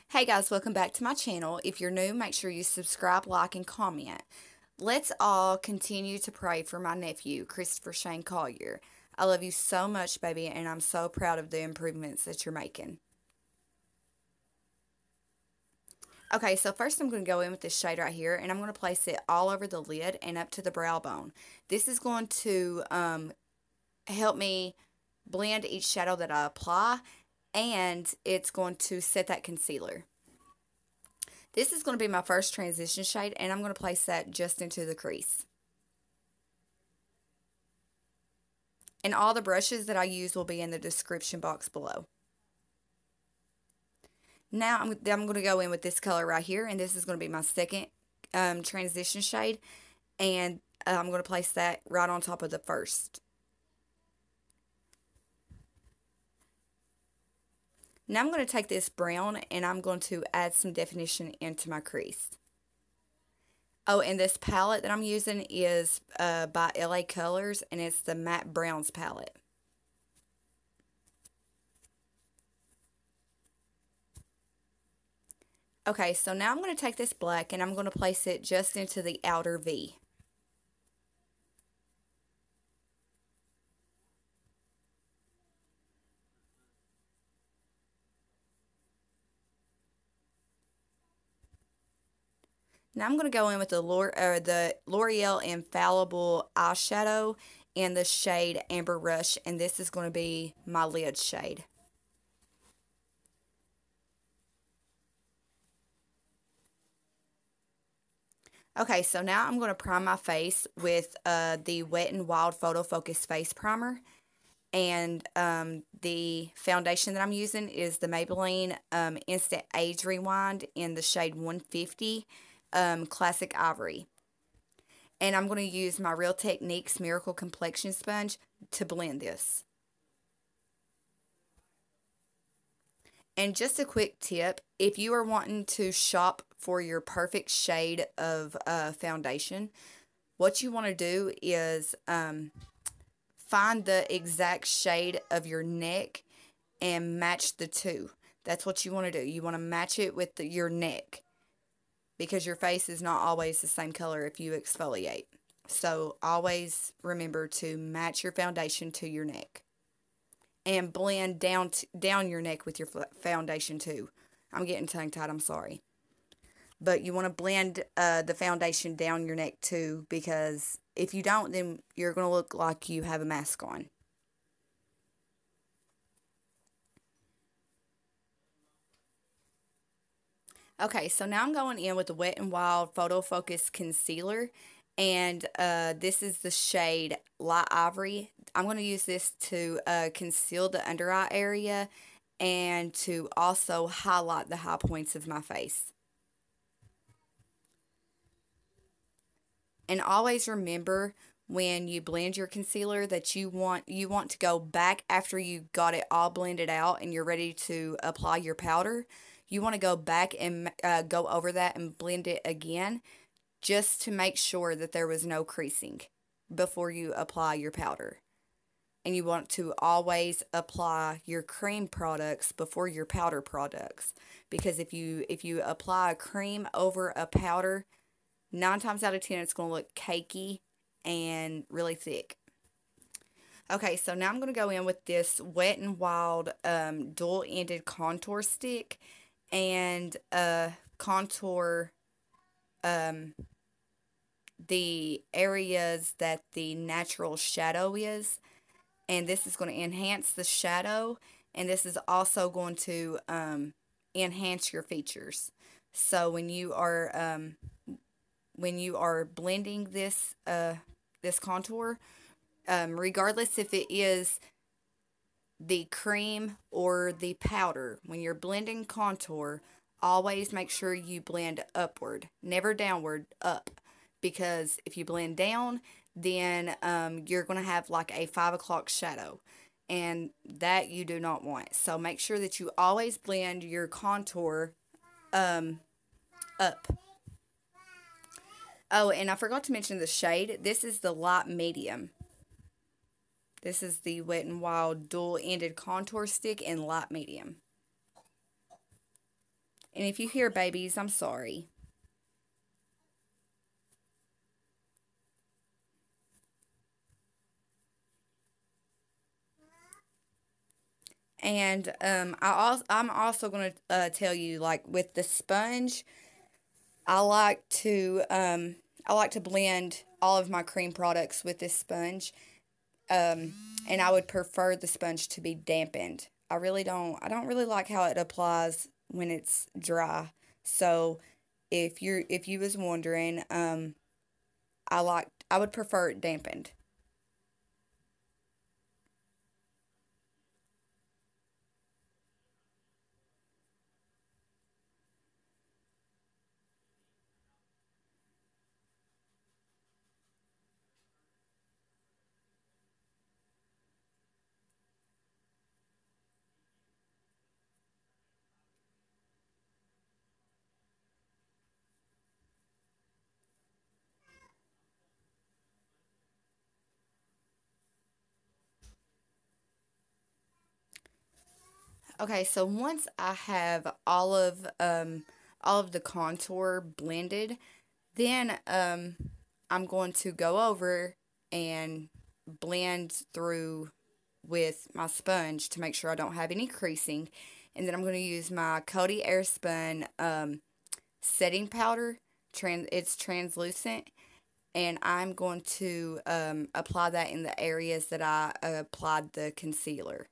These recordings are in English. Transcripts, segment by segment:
Hey guys, welcome back to my channel. If you're new, make sure you subscribe, like, and comment. Let's all continue to pray for my nephew, Christopher Shane Collier. I love you so much, baby, and I'm so proud of the improvements that you're making. Okay, so first I'm going to go in with this shade right here, and I'm going to place it all over the lid and up to the brow bone. This is going to help me blend each shadow that I apply, and it's going to set that concealer. This is going to be my first transition shade, and I'm going to place that just into the crease. And all the brushes that I use will be in the description box below. Now I'm going to go in with this color right here, and this is going to be my second transition shade, and I'm going to place that right on top of the first. Now I'm going to take this brown, and I'm going to add some definition into my crease. Oh, and this palette that I'm using is by LA Colors, and it's the Matte Browns palette. Okay, so now I'm going to take this black, and I'm going to place it just into the outer V. Now I'm going to go in with the L'Oreal Infallible eyeshadow in the shade Amber Rush, and this is going to be my lid shade. Okay, so now I'm going to prime my face with the Wet n Wild Photo Focus Face Primer. And the foundation that I'm using is the Maybelline Instant Age Rewind in the shade 150 Classic Ivory. And I'm going to use my Real Techniques Miracle Complexion Sponge to blend this. And just a quick tip, if you are wanting to shop for your perfect shade of foundation, what you want to do is find the exact shade of your neck and match the two. That's what you want to do. You want to match it with your neck, because your face is not always the same color if you exfoliate. So always remember to match your foundation to your neck. And blend down your neck with your foundation too. I'm getting tongue-tied, I'm sorry. But you want to blend the foundation down your neck too, because if you don't, then you're going to look like you have a mask on. Okay, so now I'm going in with the Wet n Wild Photo Focus Concealer, and this is the shade Light Ivory. I'm going to use this to conceal the under eye area and to also highlight the high points of my face. And always remember, when you blend your concealer, that you want to go back after you got it all blended out and you're ready to apply your powder. You want to go back and go over that and blend it again, just to make sure that there was no creasing before you apply your powder. And you want to always apply your cream products before your powder products, because if you apply a cream over a powder, 9 times out of 10 it's going to look cakey and really thick. Okay, so now I'm going to go in with this Wet n Wild dual-ended contour stick and contour the areas that the natural shadow is. And this is going to enhance the shadow, and this is also going to enhance your features. So when you are blending this this contour, regardless if it is the cream or the powder, when you're blending contour, always make sure you blend upward, never downward, up. Because if you blend down, then you're going to have like a 5 o'clock shadow, and that you do not want. So make sure that you always blend your contour up. Oh, and I forgot to mention the shade. This is the light medium. This is the Wet n Wild dual-ended contour stick in light medium. And if you hear babies, I'm sorry. And I'm also going to tell you, like with the sponge, I like to I like to blend all of my cream products with this sponge. And I would prefer the sponge to be dampened. I don't really like how it applies when it's dry. So if you was wondering, I would prefer it dampened. Okay, so once I have all of the contour blended, then I'm going to go over and blend through with my sponge to make sure I don't have any creasing. And then I'm going to use my Coty Airspun setting powder. It's translucent. And I'm going to apply that in the areas that I applied the concealer.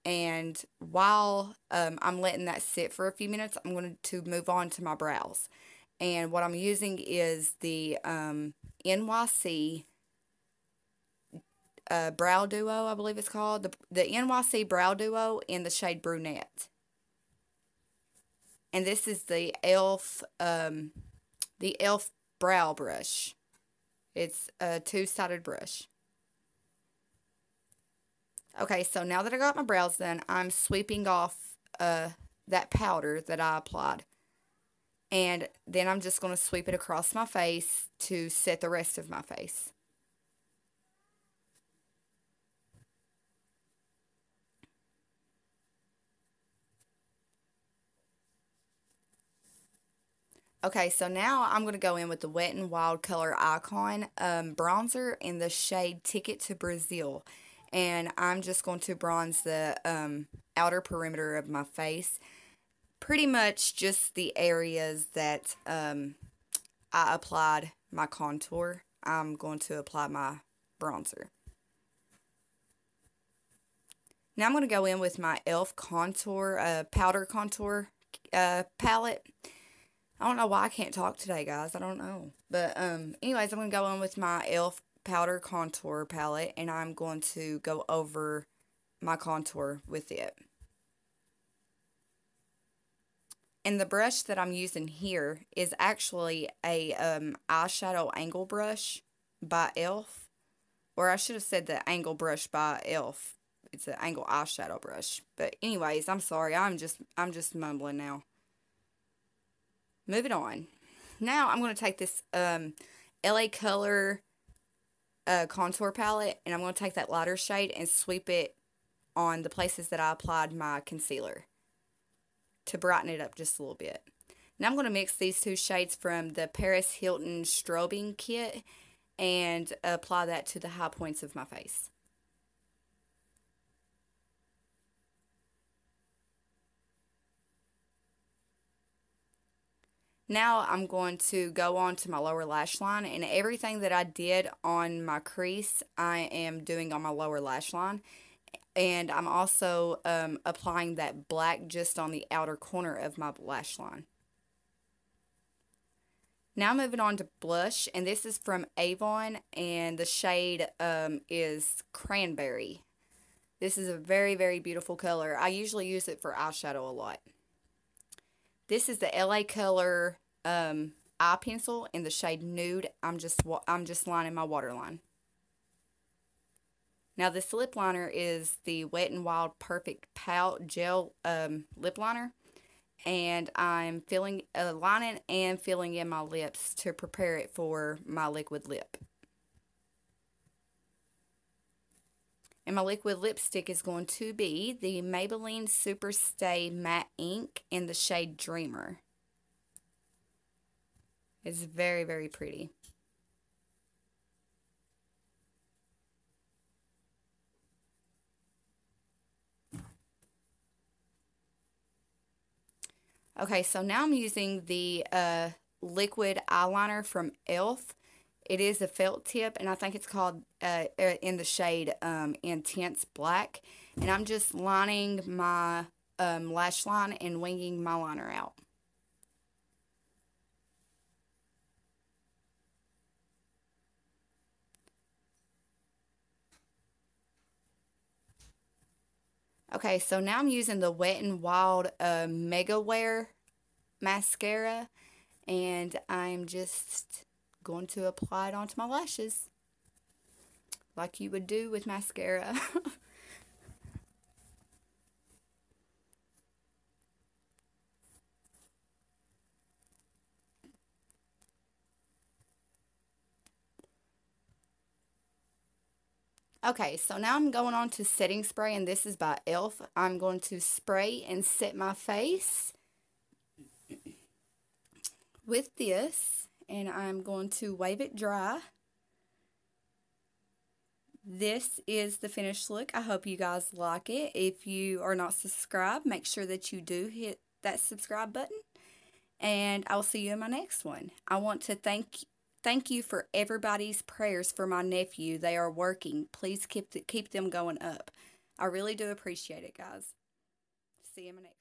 And while I'm letting that sit for a few minutes, I'm going to move on to my brows. And what I'm using is the NYC Brow Duo, I believe it's called. The NYC Brow Duo in the shade Brunette. And this is the e.l.f. brow brush. It's a two-sided brush. Okay, so now that I got my brows done, I'm sweeping off that powder that I applied. And then I'm just going to sweep it across my face to set the rest of my face. Okay, so now I'm going to go in with the Wet n Wild Color Icon bronzer in the shade Ticket to Brazil. And I'm just going to bronze the outer perimeter of my face. Pretty much just the areas that I applied my contour. I'm going to apply my bronzer. Now I'm going to go in with my e.l.f. contour, powder contour palette. I don't know why I can't talk today, guys. I don't know. But anyways, I'm going to go in with my e.l.f. powder contour palette, and I'm going to go over my contour with it. And the brush that I'm using here is actually a eyeshadow angle brush by e.l.f. Or I should have said the angle brush by e.l.f. It's an angle eyeshadow brush. But anyways, I'm sorry. I'm just mumbling now. Moving on. Now I'm going to take this LA Color contour palette, and I'm going to take that lighter shade and sweep it on the places that I applied my concealer to brighten it up just a little bit. Now I'm going to mix these two shades from the Paris Hilton Strobing Kit and apply that to the high points of my face. Now I'm going to go on to my lower lash line, and everything that I did on my crease, I am doing on my lower lash line. And I'm also applying that black just on the outer corner of my lash line. Now moving on to blush, and this is from Avon, and the shade is Cranberry. This is a very, very beautiful color. I usually use it for eyeshadow a lot. This is the LA Color eye pencil in the shade Nude. I'm just lining my waterline. Now this lip liner is the Wet n Wild Perfect Pout Gel lip liner. And I'm lining and filling in my lips to prepare it for my liquid lip. And my liquid lipstick is going to be the Maybelline Super Stay Matte Ink in the shade Dreamer. It's very, very pretty. Okay, so now I'm using the liquid eyeliner from e.l.f. It is a felt tip, and I think it's called in the shade Intense Black. And I'm just lining my lash line and winging my liner out. Okay, so now I'm using the Wet n Wild Mega Wear mascara, and I'm just going to apply it onto my lashes like you would do with mascara. Okay, so now I'm going on to setting spray, and this is by e.l.f. I'm going to spray and set my face with this, and I'm going to wave it dry. This is the finished look. I hope you guys like it. If you are not subscribed, make sure that you do hit that subscribe button, and I'll see you in my next one. I want to thank you for everybody's prayers for my nephew. They are working. Please keep them going up. I really do appreciate it, guys. See you in my next